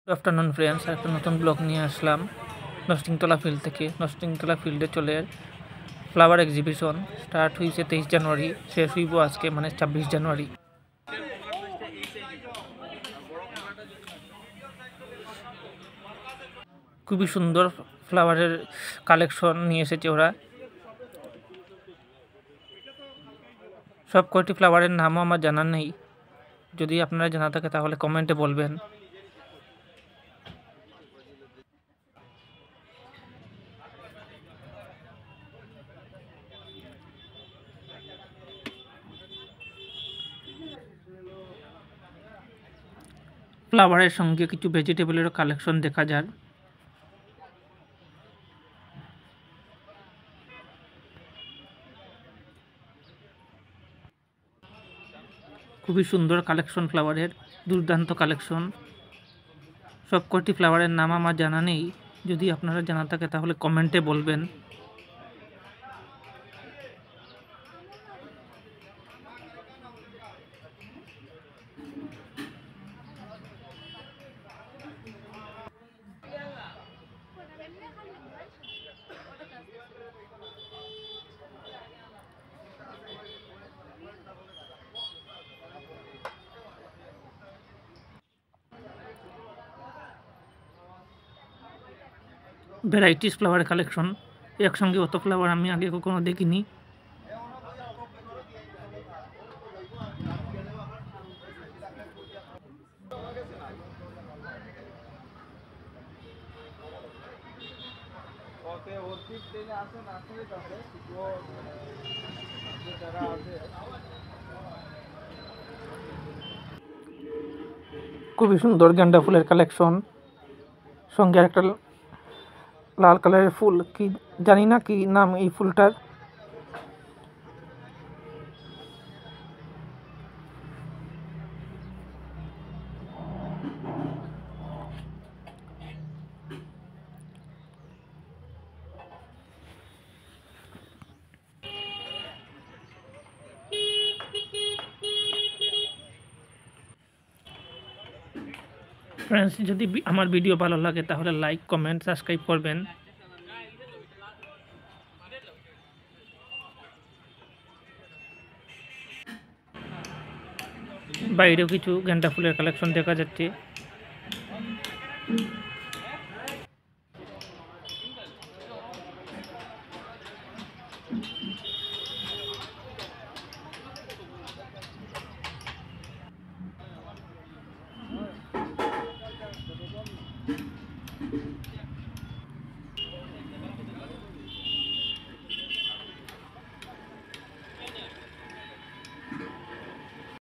Good afternoon friends, একটা নতুন blog নিয়ে আসলাম নরসিংতলা ফিল্ড থেকে। নরসিংতলা ফিল্ডে চলে ফ্লাওয়ার এক্সিবিশন স্টার্ট হয়েছে 23 জানুয়ারি, শেষ হইব আজকে মানে 26 জানুয়ারি। খুবই সুন্দর ফ্লাওয়ারের কালেকশন নিয়ে এসেছে ওরা। সব কয়টি ফ্লাওয়ারের নামও আমার জানা নেই, যদি আপনারা জানা থাকে তাহলে কমেন্টে বলবেন। ফ্লাওয়ারের সঙ্গে কিছু ভেজিটেবলেরও কালেকশন দেখা যায়। খুবই সুন্দর কালেকশন ফ্লাওয়ারের, দুর্দান্ত কালেকশন। সব কয়টি ফ্লাওয়ারের নাম আমার জানা নেই, যদি আপনারা জানা থাকে তাহলে কমেন্টে বলবেন। ভ্যারাইটিস ফ্লাওয়ার কালেকশন, একসঙ্গে অত ফ্লাওয়ার আমি আগে কখনো দেখিনি। খুবই সুন্দর গেন্দা ফুলের কালেকশন, সঙ্গে একটা লাল কালারের ফুল, কি জানি না কি নাম এই ফুলটার। ফ্রেন্ডস, যদি আমার ভিডিও ভালো লাগে তাহলে লাইক, কমেন্ট, সাবস্ক্রাইব করবেন। বাইরেও কিছু গেন্দা ফুলের কালেকশন দেখা যাচ্ছে।